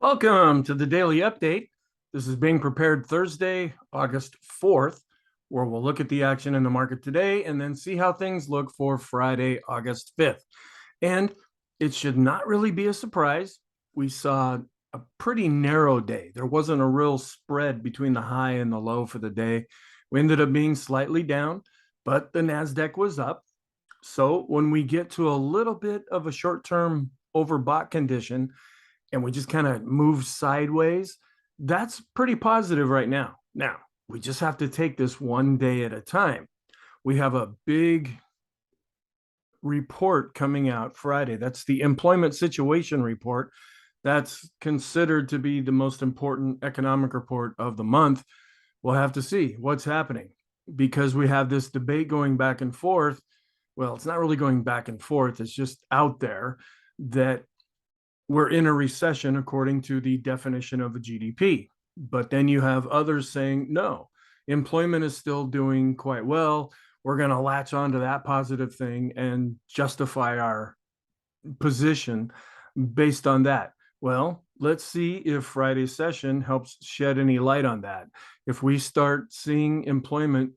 Welcome to the daily update. This is being prepared Thursday, August 4th, where we'll look at the action in the market today and then see how things look for Friday, August 5th. And it should not really be a surprise. We saw a pretty narrow day. There wasn't a real spread between the high and the low for the day. We ended up being slightly down, but the NASDAQ was up. So when we get to a little bit of a short-term overbought condition, and we just kind of move sideways, that's pretty positive right now. Now, we just have to take this one day at a time. We have a big report coming out Friday. That's the employment situation report. That's considered to be the most important economic report of the month. We'll have to see what's happening because we have this debate going back and forth. Well, it's not really going back and forth. It's just out there that we're in a recession according to the definition of a GDP. But then you have others saying, no, employment is still doing quite well. We're going to latch onto that positive thing and justify our position based on that. Well, let's see if Friday's session helps shed any light on that. If we start seeing employment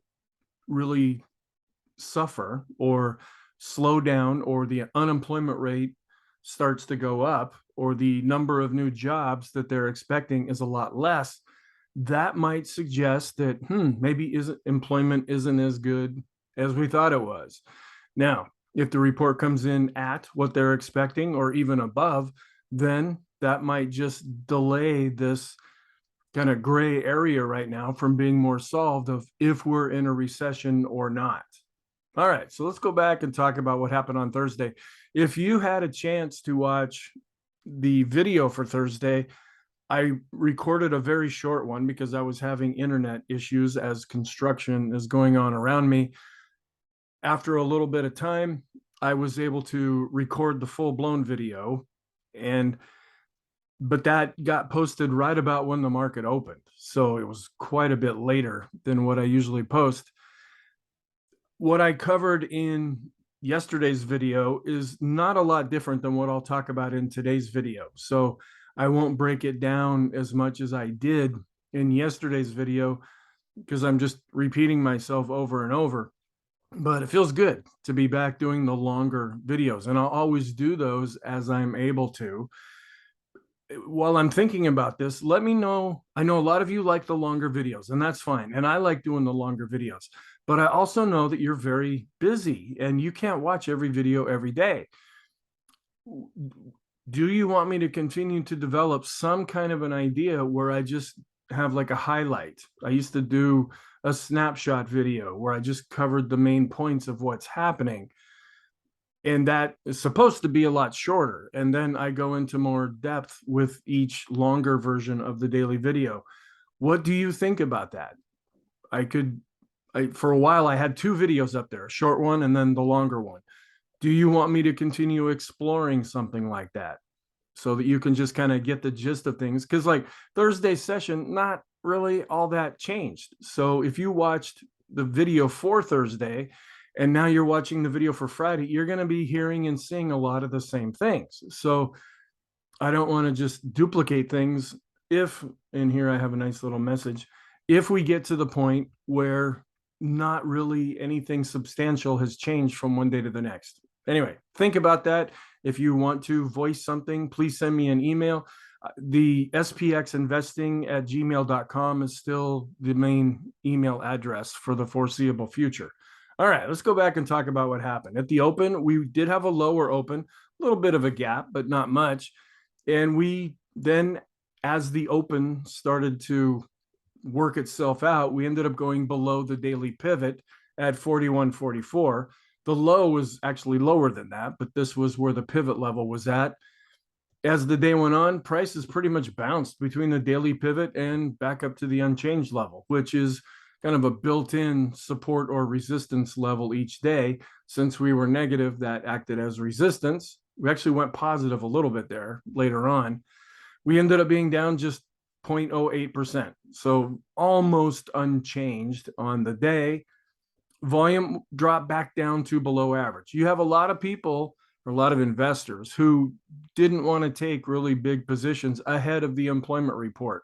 really suffer or slow down, or the unemployment rate starts to go up, or the number of new jobs that they're expecting is a lot less, that might suggest that maybe employment isn't as good as we thought it was. Now, if the report comes in at what they're expecting or even above, then that might just delay this kind of gray area right now from being more solved of if we're in a recession or not. All right, so let's go back and talk about what happened on Thursday. If you had a chance to watch the video for Thursday, I recorded a very short one because I was having internet issues as construction is going on around me. After a little bit of time, I was able to record the full-blown video, but that got posted right about when the market opened. So it was quite a bit later than what I usually post. What I covered in yesterday's video is not a lot different than what I'll talk about in today's video. So I won't break it down as much as I did in yesterday's video because I'm just repeating myself over and over. But it feels good to be back doing the longer videos, and I'll always do those as I'm able to. While I'm thinking about this, let me know. I know a lot of you like the longer videos, and that's fine. And I like doing the longer videos. But I also know that you're very busy and you can't watch every video every day. Do you want me to continue to develop some kind of an idea where I just have like a highlight? I used to do a snapshot video where I just covered the main points of what's happening. And that is supposed to be a lot shorter. And then I go into more depth with each longer version of the daily video. What do you think about that? For a while, I had two videos up there, a short one and then the longer one. Do you want me to continue exploring something like that so that you can just kind of get the gist of things? Because like Thursday's session, not really all that changed. So if you watched the video for Thursday and now you're watching the video for Friday, you're going to be hearing and seeing a lot of the same things. So I don't want to just duplicate things. And here I have a nice little message, if we get to the point where not really anything substantial has changed from one day to the next. Anyway, think about that. If you want to voice something, please send me an email. The spxinvesting@gmail.com is still the main email address for the foreseeable future. All right, let's go back and talk about what happened. At the open, we did have a lower open, a little bit of a gap, but not much. And we then, as the open started to work itself out, we ended up going below the daily pivot at 41.44. The low was actually lower than that, but this was where the pivot level was at. As the day went on, prices pretty much bounced between the daily pivot and back up to the unchanged level, which is kind of a built-in support or resistance level each day. Since we were negative, that acted as resistance. We actually went positive a little bit there later on. We ended up being down just 0.08%. So almost unchanged on the day. Volume dropped back down to below average. You have a lot of people or a lot of investors who didn't want to take really big positions ahead of the employment report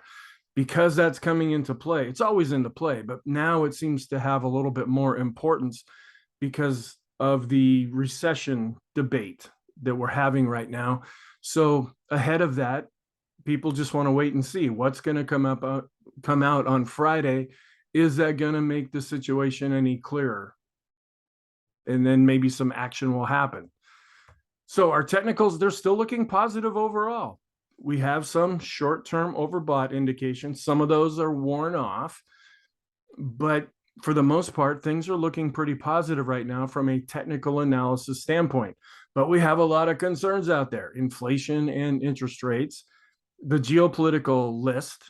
because that's coming into play. It's always into play, but now it seems to have a little bit more importance because of the recession debate that we're having right now. So ahead of that, people just want to wait and see what's going to come out on Friday. Is that going to make the situation any clearer? And then maybe some action will happen. So our technicals, they're still looking positive overall. We have some short-term overbought indications. Some of those are worn off, but for the most part, things are looking pretty positive right now from a technical analysis standpoint. But we have a lot of concerns out there: inflation and interest rates, the geopolitical list,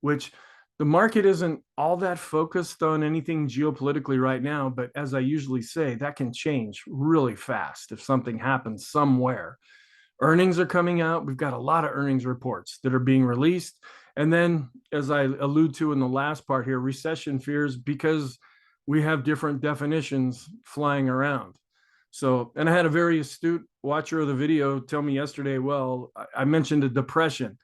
which the market isn't all that focused on anything geopolitically right now. But as I usually say, that can change really fast if something happens somewhere. Earnings are coming out. We've got a lot of earnings reports that are being released. And then, as I allude to in the last part here, recession fears, because we have different definitions flying around. So, and I had a very astute watcher of the video tell me yesterday, well, I mentioned a depression,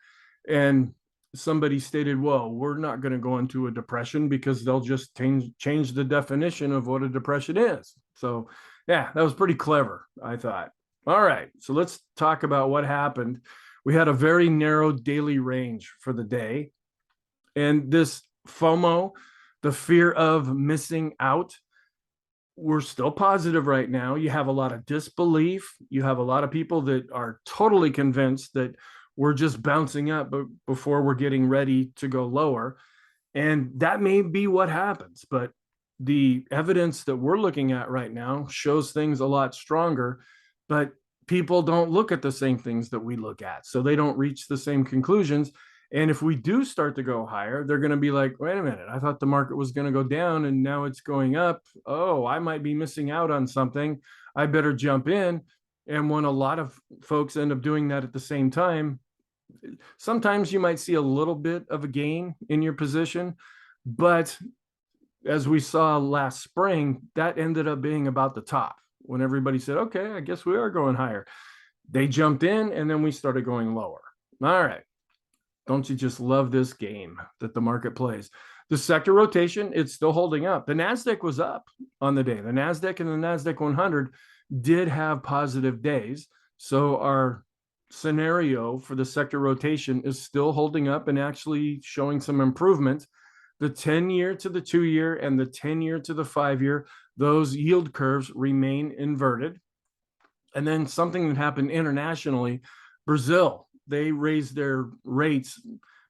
and somebody stated, well, we're not going to go into a depression because they'll just change the definition of what a depression is. So, yeah, that was pretty clever, I thought. All right, so let's talk about what happened. We had a very narrow daily range for the day. And this FOMO, the fear of missing out, we're still positive right now. You have a lot of disbelief. You have a lot of people that are totally convinced that we're just bouncing up before we're getting ready to go lower. And that may be what happens. But the evidence that we're looking at right now shows things a lot stronger. But people don't look at the same things that we look at, so they don't reach the same conclusions. And if we do start to go higher, they're going to be like, wait a minute, I thought the market was going to go down and now it's going up. Oh, I might be missing out on something. I better jump in. And when a lot of folks end up doing that at the same time, sometimes you might see a little bit of a gain in your position. But as we saw last spring, that ended up being about the top. When everybody said, okay, I guess we are going higher, they jumped in and then we started going lower. All right. Don't you just love this game that the market plays? The sector rotation, it's still holding up. The NASDAQ was up on the day. The NASDAQ and the NASDAQ 100 did have positive days. So our scenario for the sector rotation is still holding up and actually showing some improvement. The 10-year to the 2-year and the 10-year to the 5-year, those yield curves remain inverted. And then something that happened internationally, Brazil, they raised their rates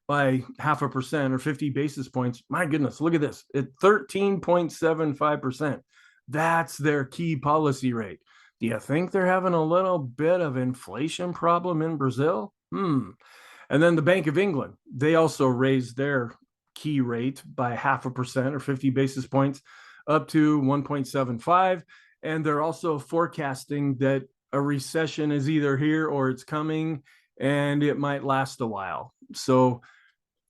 by 0.5% or 50 basis points. My goodness, look at this, at 13.75%. That's their key policy rate. Do you think they're having a little bit of inflation problem in Brazil? And then the Bank of England, they also raised their key rate by 0.5% or 50 basis points up to 1.75. And they're also forecasting that a recession is either here or it's coming, and it might last a while. So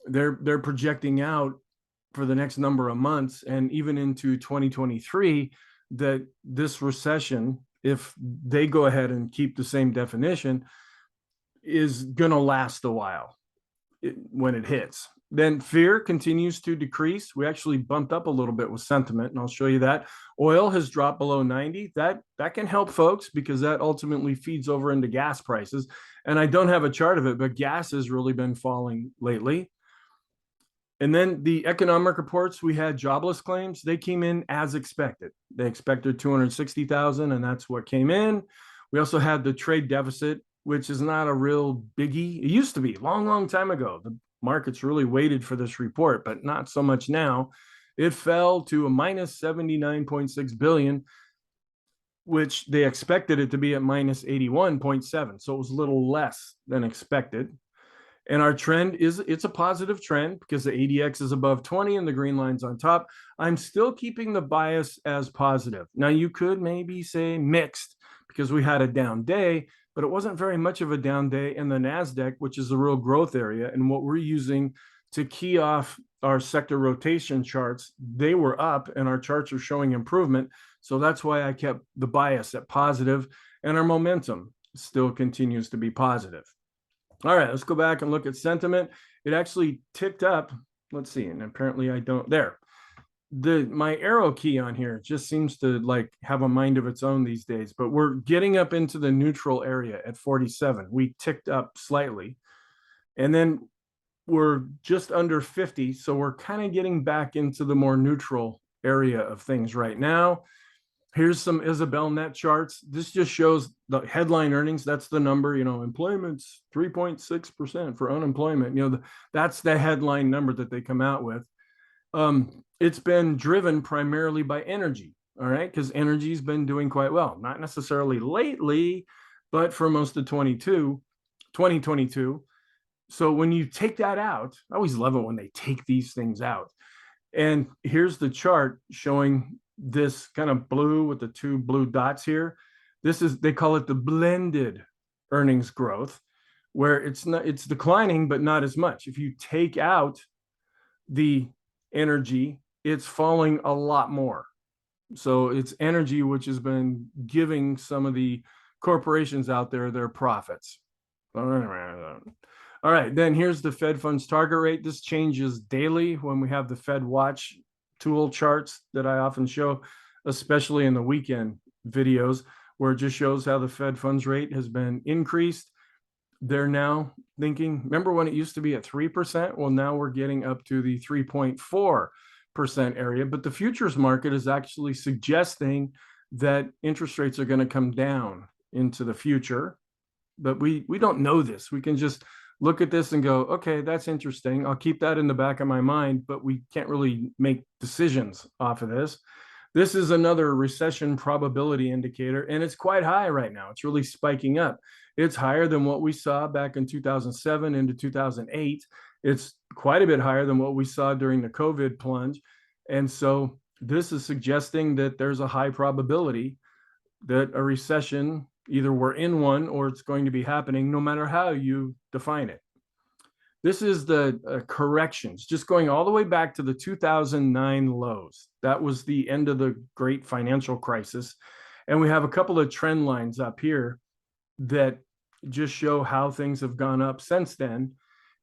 they're projecting out for the next number of months and even into 2023 that this recession, if they go ahead and keep the same definition, is going to last a while when it hits. Then fear continues to decrease. We actually bumped up a little bit with sentiment, and I'll show you that. Oil has dropped below 90. That can help folks because that ultimately feeds over into gas prices. And I don't have a chart of it, but gas has really been falling lately. And then the economic reports, we had jobless claims. They came in as expected. They expected 260,000, and that's what came in. We also had the trade deficit, which is not a real biggie. It used to be long time ago. The markets really waited for this report, but not so much now. It fell to a minus 79.6 billion, which they expected it to be at minus 81.7. So it was a little less than expected. And our trend it's a positive trend because the ADX is above 20 and the green line's on top. I'm still keeping the bias as positive. Now you could maybe say mixed because we had a down day, but it wasn't very much of a down day in the NASDAQ, which is the real growth area. And what we're using to key off our sector rotation charts, they were up and our charts are showing improvement. So that's why I kept the bias at positive. and our momentum still continues to be positive. All right, let's go back and look at sentiment. It actually ticked up. Let's see, and apparently I don't there. My arrow key on here just seems to like have a mind of its own these days, but we're getting up into the neutral area at 47. We ticked up slightly, and then we're just under 50. So we're kind of getting back into the more neutral area of things right now. Here's some Isabel net charts. This just shows the headline earnings. That's the number, employment's 3.6% for unemployment. That's the headline number that they come out with. It's been driven primarily by energy, all right, because energy's been doing quite well. Not necessarily lately, but for most of 2022. So when you take that out, I always love it when they take these things out. And here's the chart showing this kind of blue with the two blue dots here. They call it the blended earnings growth, where it's declining, but not as much. If you take out the energy, it's falling a lot more. So it's energy which has been giving some of the corporations out there their profits. All right, then here's the Fed funds target rate. This changes daily when we have the Fed watch tool charts that I often show, especially in the weekend videos, where it just shows how the Fed funds rate has been increased. They're now thinking, remember when it used to be at 3%? Well, now we're getting up to the 3.4% area, but the futures market is actually suggesting that interest rates are going to come down into the future. But we don't know this. We can just look at this and go, okay, that's interesting. I'll keep that in the back of my mind, but we can't really make decisions off of this. This is another recession probability indicator, and it's quite high right now. It's really spiking up. It's higher than what we saw back in 2007 into 2008. It's quite a bit higher than what we saw during the COVID plunge. And so this is suggesting that there's a high probability that a recession, either we're in one or it's going to be happening, no matter how you define it. This is the corrections, just going all the way back to the 2009 lows. That was the end of the great financial crisis. And we have a couple of trend lines up here that just show how things have gone up since then.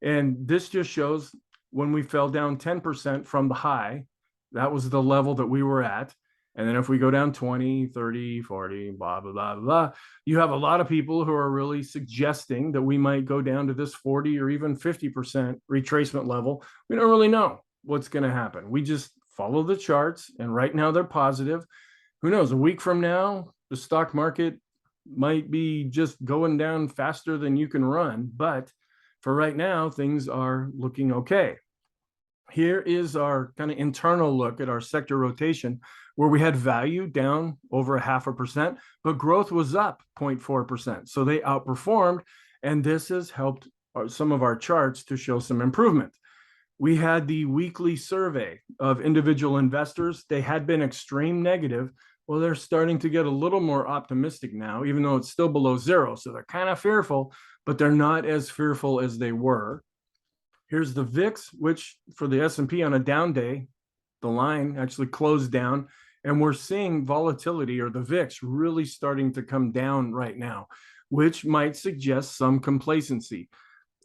And this just shows when we fell down 10% from the high, that was the level that we were at. And then if we go down 20, 30, 40, blah, blah, blah, blah, you have a lot of people who are really suggesting that we might go down to this 40 or even 50% retracement level. We don't really know what's going to happen. We just follow the charts, and right now they're positive. Who knows? A week from now, the stock market might be just going down faster than you can run. But for right now, things are looking okay. Here is our kind of internal look at our sector rotation, where we had value down over 0.5%, but growth was up 0.4%. So they outperformed, and this has helped some of our charts to show some improvement. We had the weekly survey of individual investors. They had been extreme negative. Well, they're starting to get a little more optimistic now, even though it's still below zero. So they're kind of fearful, but they're not as fearful as they were. Here's the VIX, which for the S&P on a down day, the line actually closed down, and we're seeing volatility, or the VIX, really starting to come down right now, which might suggest some complacency.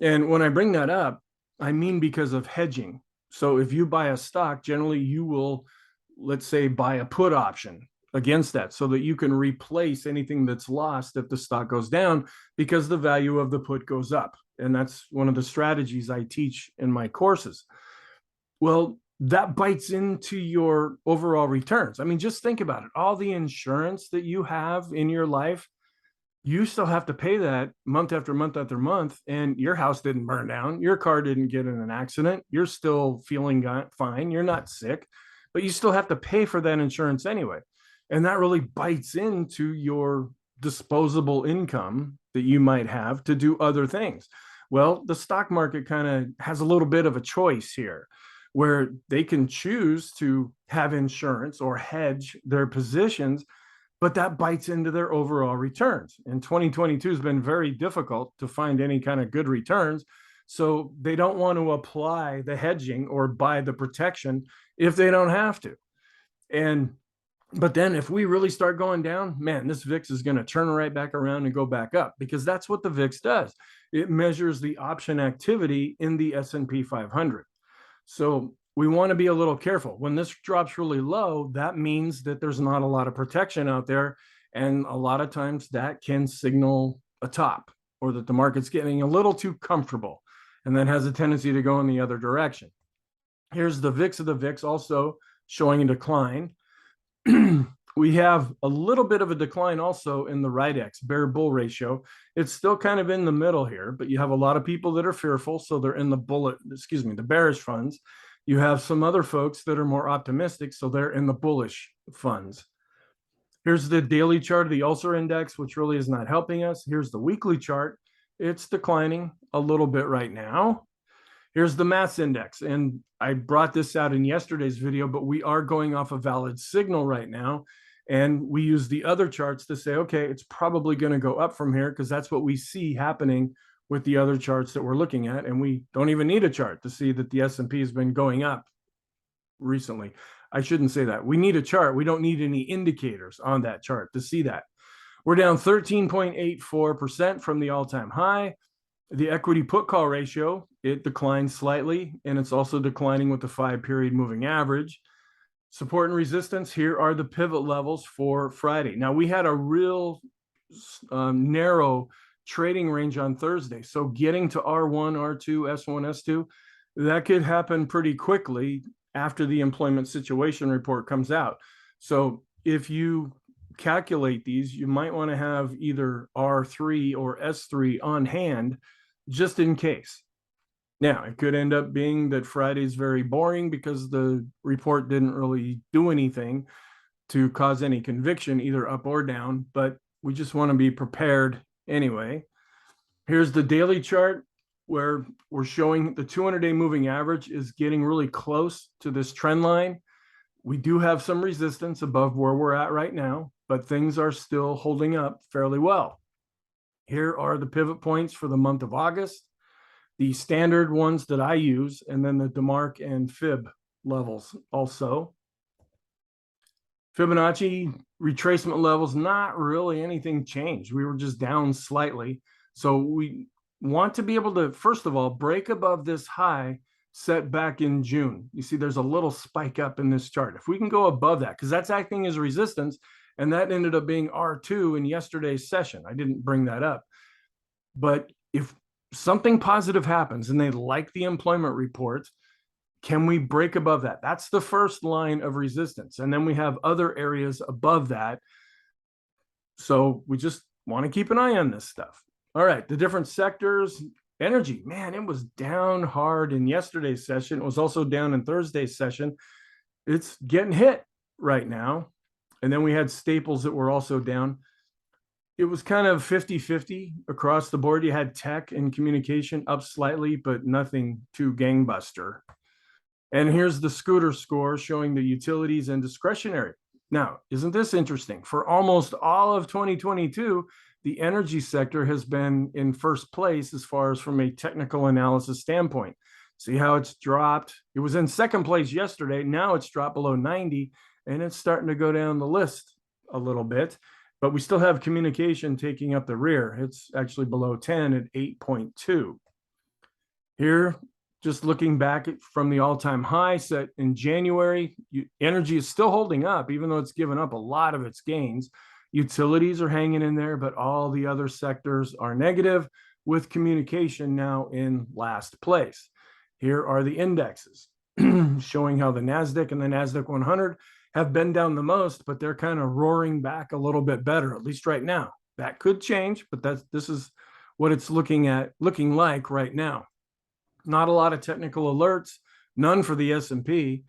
And when I bring that up, I mean because of hedging. So if you buy a stock, generally you will, let's say, buy a put option against that so that you can replace anything that's lost if the stock goes down, because the value of the put goes up. And that's one of the strategies I teach in my courses. Well, that bites into your overall returns. I mean, just think about it. All the insurance that you have in your life, you still have to pay that month after month after month, and your house didn't burn down. Your car didn't get in an accident. You're still feeling fine. You're not sick, but you still have to pay for that insurance anyway. And that really bites into your disposable income that you might have to do other things. Well, the stock market kind of has a little bit of a choice here, where they can choose to have insurance or hedge their positions, but that bites into their overall returns. And 2022 has been very difficult to find any kind of good returns. So they don't want to apply the hedging or buy the protection if they don't have to. And But then if we really start going down, man, this VIX is going to turn right back around and go back up, because that's what the VIX does. It measures the option activity in the S&P 500. So we want to be a little careful. When this drops really low, that means that there's not a lot of protection out there. And a lot of times that can signal a top, or that the market's getting a little too comfortable. And that has a tendency to go in the other direction. Here's the VIX of the VIX also showing a decline. We have a little bit of a decline also in the RIDEX bear bull ratio. It's still kind of in the middle here, but you have a lot of people that are fearful, so they're in the bearish funds. You have some other folks that are more optimistic, so they're in the bullish funds. Here's the daily chart of the Ulcer Index, which really is not helping us. Here's the weekly chart. It's declining a little bit right now. Here's the mass index. And I brought this out in yesterday's video, but we are going off a valid signal right now. And we use the other charts to say, okay, it's probably going to go up from here, because that's what we see happening with the other charts that we're looking at. And we don't even need a chart to see that the S&P has been going up recently. I shouldn't say that. We need a chart. We don't need any indicators on that chart to see that. We're down 13.84% from the all-time high. The equity put call ratio, it declined slightly, and it's also declining with the 5-period moving average. Support and resistance, here are the pivot levels for Friday. Now, we had a real narrow trading range on Thursday. So getting to R1, R2, S1, S2, that could happen pretty quickly after the employment situation report comes out. So if you calculate these, you might want to have either R3 or S3 on hand, just in case. Now, it could end up being that Friday's very boring because the report didn't really do anything to cause any conviction, either up or down, but we just want to be prepared anyway. Here's the daily chart, where we're showing the 200-day moving average is getting really close to this trend line. We do have some resistance above where we're at right now, but things are still holding up fairly well. Here are the pivot points for the month of August, the standard ones that I use, and then the DeMark and Fib levels also. Fibonacci retracement levels, not really anything changed. We were just down slightly. So we want to be able to, first of all, break above this high set back in June. You see there's a little spike up in this chart. If we can go above that, because that's acting as resistance, and that ended up being R2 in yesterday's session. I didn't bring that up. But if something positive happens and they like the employment reports, can we break above that? That's the first line of resistance. And then we have other areas above that. So we just want to keep an eye on this stuff. All right, the different sectors. Energy, man, it was down hard in yesterday's session. It was also down in Thursday's session. It's getting hit right now. And then we had staples that were also down. It was kind of 50-50 across the board. You had tech and communication up slightly, but nothing too gangbuster. And here's the scooter score showing the utilities and discretionary. Now, isn't this interesting? For almost all of 2022, the energy sector has been in first place as far as from a technical analysis standpoint. See how it's dropped? It was in second place yesterday. Now it's dropped below 90, and it's starting to go down the list a little bit. But we still have communication taking up the rear. It's actually below 10 at 8.2. Here, just looking back from the all-time high set in January, energy is still holding up, even though it's given up a lot of its gains. Utilities are hanging in there, but all the other sectors are negative, with communication now in last place. Here are the indexes showing how the NASDAQ and the NASDAQ 100 have been down the most, but they're kind of roaring back a little bit better, at least right now. That could change, but this is what it's looking like right now. Not a lot of technical alerts, none for the S&P,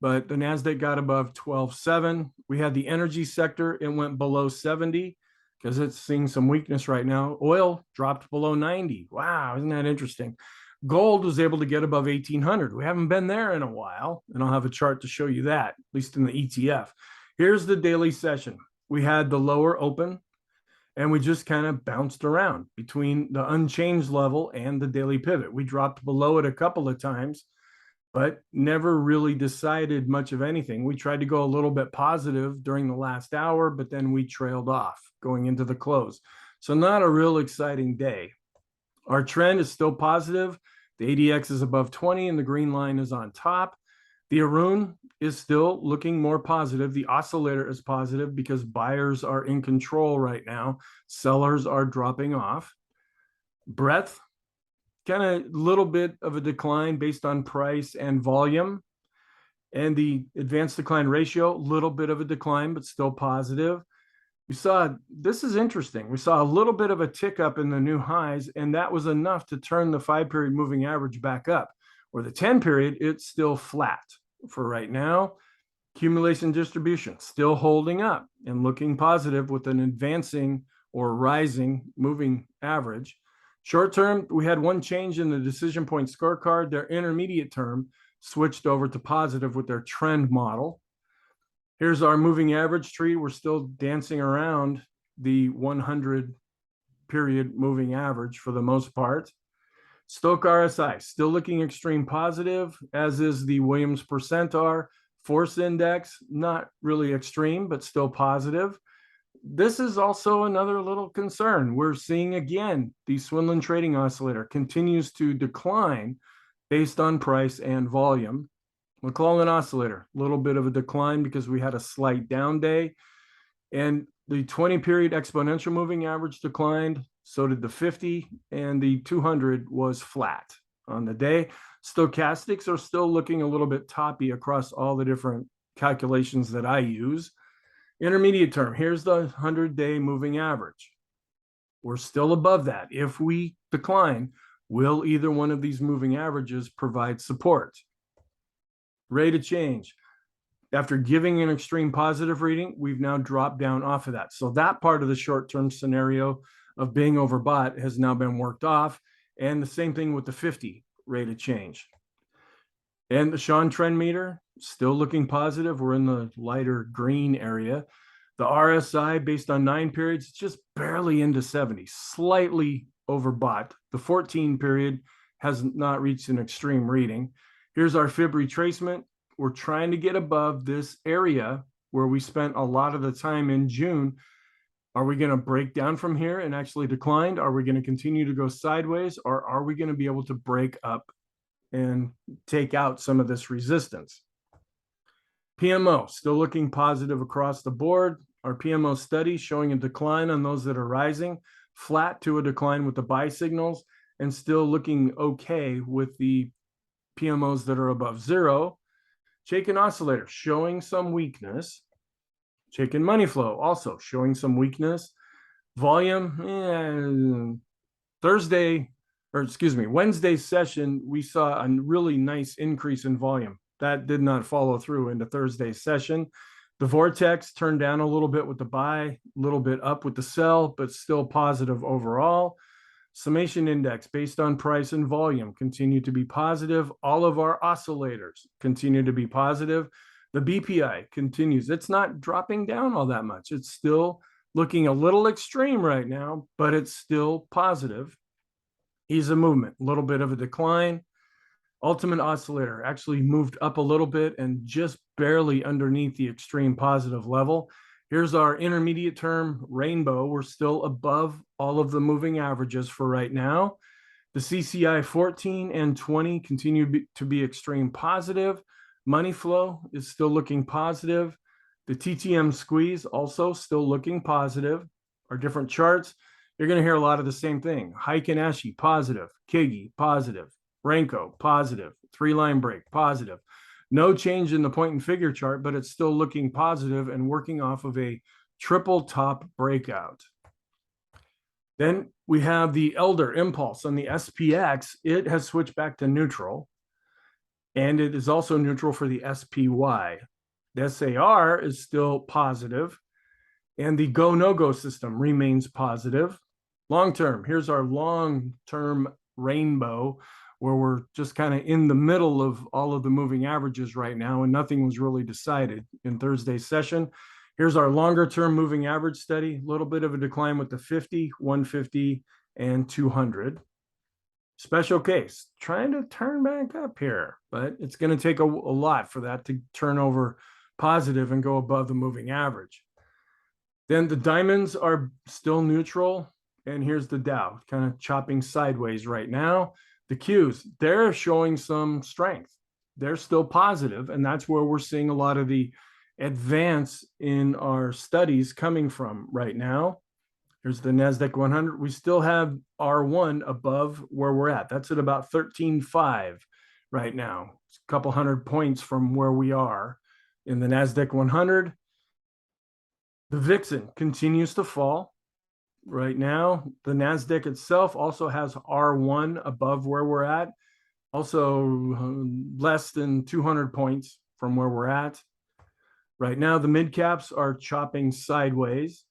but the NASDAQ got above 12.7. We had the energy sector, it went below 70 because it's seeing some weakness right now. Oil dropped below 90. Wow, isn't that interesting? Gold was able to get above 1,800. We haven't been there in a while, and I'll have a chart to show you that, at least in the ETF. Here's the daily session. We had the lower open, and we just kind of bounced around between the unchanged level and the daily pivot. We dropped below it a couple of times, but never really decided much of anything. We tried to go a little bit positive during the last hour, but then we trailed off going into the close. So not a real exciting day. Our trend is still positive. The ADX is above 20 and the green line is on top. The Arun is still looking more positive. The oscillator is positive because buyers are in control right now. Sellers are dropping off. Breadth, kind of a little bit of a decline based on price and volume. And the advanced decline ratio, a little bit of a decline, but still positive. We saw, this is interesting. We saw a little bit of a tick up in the new highs, and that was enough to turn the 5-period moving average back up. Or the 10-period, it's still flat for right now. Accumulation distribution still holding up and looking positive with an advancing or rising moving average. Short term, we had one change in the decision point scorecard. Their intermediate term switched over to positive with their trend model. Here's our moving average tree. We're still dancing around the 100-period moving average for the most part. Stochc RSI still looking extreme positive, as is the Williams percentar. Force index, not really extreme, but still positive. This is also another little concern. We're seeing again, the Swinland trading oscillator continues to decline based on price and volume. McClellan oscillator, a little bit of a decline because we had a slight down day. And the 20-period exponential moving average declined. So did the 50, and the 200 was flat on the day. Stochastics are still looking a little bit toppy across all the different calculations that I use. Intermediate term, here's the 100-day moving average. We're still above that. If we decline, will either one of these moving averages provide support? Rate of change. After giving an extreme positive reading, we've now dropped down off of that. So that part of the short-term scenario of being overbought has now been worked off. And the same thing with the 50 rate of change. And the Sean trend meter, still looking positive. We're in the lighter green area. The RSI based on 9 periods, it's just barely into 70, slightly overbought. The 14 period has not reached an extreme reading. Here's our fib retracement. We're trying to get above this area where we spent a lot of the time in June. Are we going to break down from here and actually decline? Are we going to continue to go sideways, or are we going to be able to break up and take out some of this resistance? PMO still looking positive across the board. Our PMO study showing a decline on those that are rising, flat to a decline with the buy signals, and still looking okay with the PMOs that are above zero. Chaikin oscillator showing some weakness. Chaikin money flow also showing some weakness. Volume, Wednesday's session, we saw a really nice increase in volume. That did not follow through into Thursday's session. The vortex turned down a little bit with the buy, a little bit up with the sell, but still positive overall. Summation index based on price and volume continue to be positive. All of our oscillators continue to be positive. The BPI continues. It's not dropping down all that much. It's still looking a little extreme right now, but it's still positive. Ease of movement, a little bit of a decline. Ultimate oscillator actually moved up a little bit and just barely underneath the extreme positive level. Here's our intermediate term rainbow. We're still above all of the moving averages for right now. The CCI 14 and 20 continue to be extreme positive. Money flow is still looking positive. The TTM squeeze also still looking positive. Our different charts, you're going to hear a lot of the same thing. Heiken Ashi, positive. Kigi, positive. Renko, positive. 3-line break, positive. No change in the point and figure chart, but it's still looking positive and working off of a triple top breakout. Then we have the Elder Impulse on the SPX. It has switched back to neutral, and it is also neutral for the SPY. The SAR is still positive, and the go, no go system remains positive. Long term, here's our long term rainbow, where we're just kind of in the middle of all of the moving averages right now, and nothing was really decided in Thursday's session. Here's our longer term moving average study, a little bit of a decline with the 50, 150, and 200. Special case, trying to turn back up here, but it's going to take a lot for that to turn over positive and go above the moving average. Then the diamonds are still neutral. And here's the Dow kind of chopping sideways right now. The Qs, they're showing some strength. They're still positive, and that's where we're seeing a lot of the advance in our studies coming from right now. Here's the NASDAQ 100. We still have R1 above where we're at. That's at about 13.5 right now. It's a couple hundred points from where we are in the NASDAQ 100. The VIXN continues to fall. Right now, the NASDAQ itself also has R1 above where we're at, also less than 200 points from where we're at. Right now, the mid caps are chopping sideways.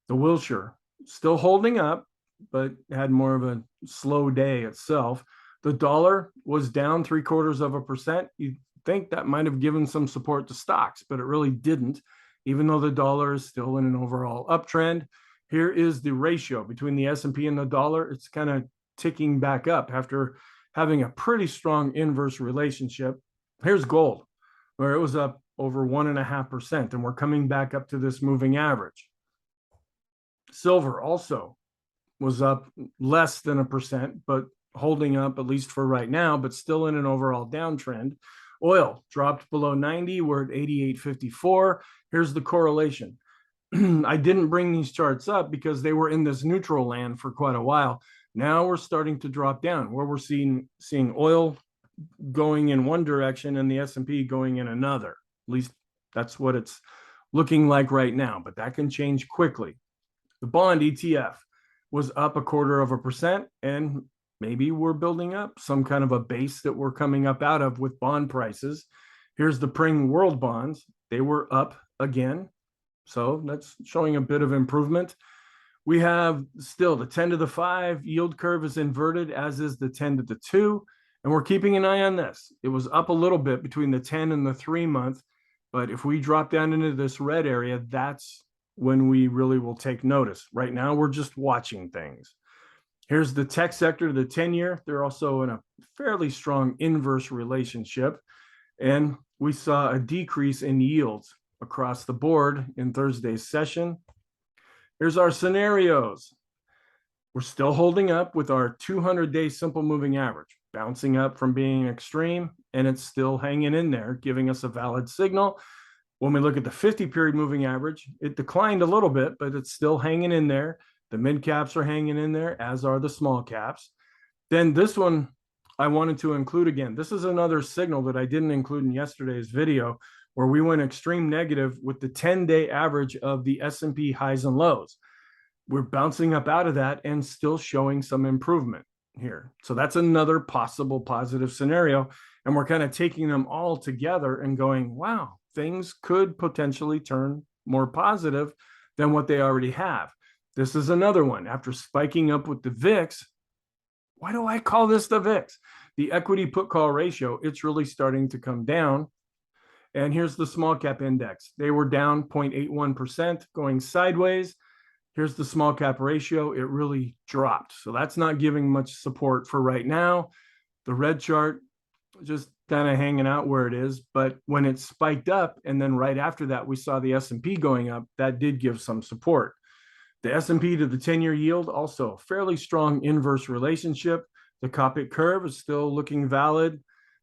The Wilshire still holding up, but had more of a slow day itself. The dollar was down 0.75%. You'd think that might have given some support to stocks, but it really didn't, even though the dollar is still in an overall uptrend. Here is the ratio between the S&P and the dollar. It's kind of ticking back up after having a pretty strong inverse relationship. Here's gold, where it was up over 1.5%, and we're coming back up to this moving average. Silver also was up less than 1%, but holding up, at least for right now, but still in an overall downtrend. Oil dropped below 90. We're at 88.54. Here's the correlation. I didn't bring these charts up because they were in this neutral land for quite a while. Now we're starting to drop down, where we're seeing oil going in one direction and the S&P going in another. At least that's what it's looking like right now, but that can change quickly. The bond ETF was up 0.25%, and maybe we're building up some kind of a base that we're coming up out of with bond prices. Here's the Pring World bonds. They were up again. So that's showing a bit of improvement. We have still the 10 to the 5 yield curve is inverted, as is the 10 to the 2. And we're keeping an eye on this. It was up a little bit between the 10 and the 3 month. But if we drop down into this red area, that's when we really will take notice. Right now, we're just watching things. Here's the tech sector, the 10-year. They're also in a fairly strong inverse relationship. And we saw a decrease in yields across the board in Thursday's session. Here's our scenarios. We're still holding up with our 200-day simple moving average, bouncing up from being extreme, and it's still hanging in there, giving us a valid signal. When we look at the 50-period moving average, it declined a little bit, but it's still hanging in there. The mid caps are hanging in there, as are the small caps. Then this one I wanted to include again. This is another signal that I didn't include in yesterday's video, where we went extreme negative with the 10-day average of the S&P highs and lows. We're bouncing up out of that and still showing some improvement here. So that's another possible positive scenario. And we're kind of taking them all together and going, wow, things could potentially turn more positive than what they already have. This is another one. After spiking up with the VIX, why do I call this the VIX? The equity put call ratio, it's really starting to come down. And here's the small cap index. They were down 0.81%, going sideways. Here's the small cap ratio. It really dropped. So that's not giving much support for right now. The red chart, just kind of hanging out where it is. But when it spiked up, and then right after that, we saw the S&P going up, that did give some support. The S&P to the 10-year yield, also a fairly strong inverse relationship. The Copic curve is still looking valid.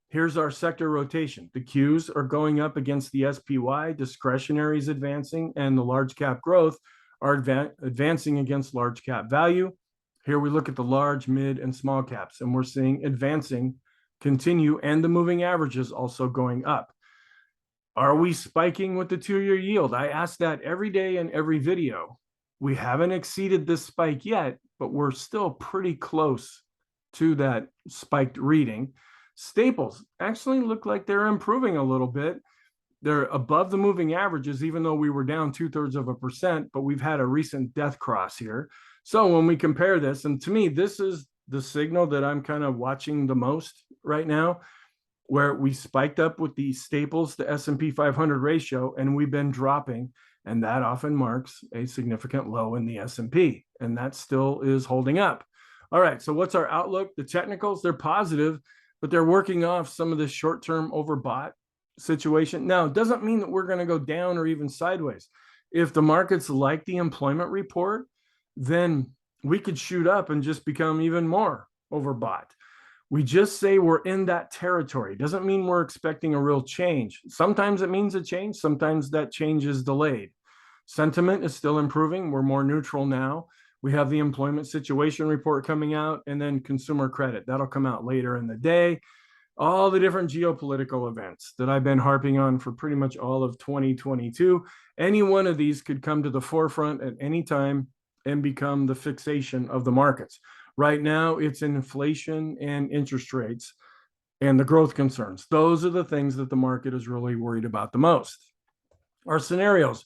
Here's our sector rotation. The Qs are going up against the SPY, discretionary is advancing, and the large cap growth are advancing against large cap value. Here we look at the large, mid, and small caps, and we're seeing advancing continue, and the moving averages also going up. Are we spiking with the 2-year yield? I ask that every day in every video. We haven't exceeded this spike yet, but we're still pretty close to that spiked reading. Staples actually look like they're improving a little bit. They're above the moving averages, even though we were down 0.2%, but we've had a recent death cross here. So when we compare this, and to me, this is the signal that I'm kind of watching the most right now, where we spiked up with the Staples to S&P 500 ratio, and we've been dropping, and that often marks a significant low in the S&P, and that still is holding up. All right, so what's our outlook? The technicals, they're positive, but they're working off some of this short-term overbought situation. Now, it doesn't mean that we're going to go down or even sideways. If the markets like the employment report, then we could shoot up and just become even more overbought. We just say we're in that territory. It doesn't mean we're expecting a real change. Sometimes it means a change. Sometimes that change is delayed. Sentiment is still improving. We're more neutral now. We have the employment situation report coming out, and then consumer credit. That'll come out later in the day. All the different geopolitical events that I've been harping on for pretty much all of 2022. Any one of these could come to the forefront at any time and become the fixation of the markets. Right now, it's inflation and interest rates and the growth concerns. Those are the things that the market is really worried about the most. Our scenarios.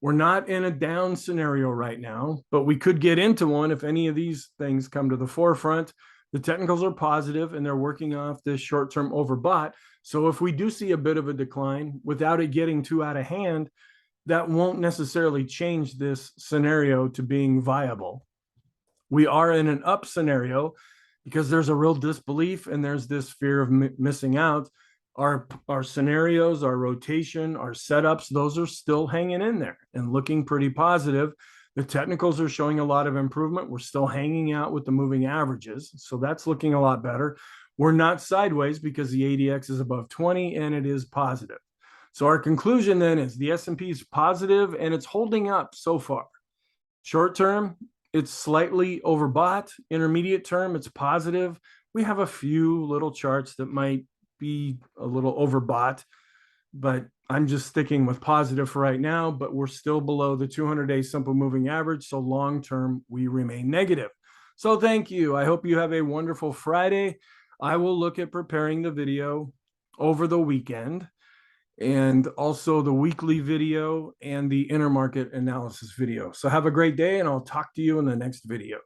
We're not in a down scenario right now, but we could get into one if any of these things come to the forefront. The technicals are positive and they're working off this short-term overbought. So if we do see a bit of a decline without it getting too out of hand, that won't necessarily change this scenario to being viable. We are in an up scenario because there's a real disbelief and there's this fear of missing out. Our scenarios, our rotation, our setups, those are still hanging in there and looking pretty positive. The technicals are showing a lot of improvement. We're still hanging out with the moving averages, so that's looking a lot better. We're not sideways because the ADX is above 20 and it is positive. So our conclusion then is the S&P is positive and it's holding up so far. Short term, it's slightly overbought. Intermediate term, it's positive. We have a few little charts that might be a little overbought, but I'm just sticking with positive for right now, but we're still below the 200-day simple moving average. So long term, we remain negative. So thank you. I hope you have a wonderful Friday. I will look at preparing the video over the weekend and also the weekly video and the intermarket analysis video. So have a great day and I'll talk to you in the next video.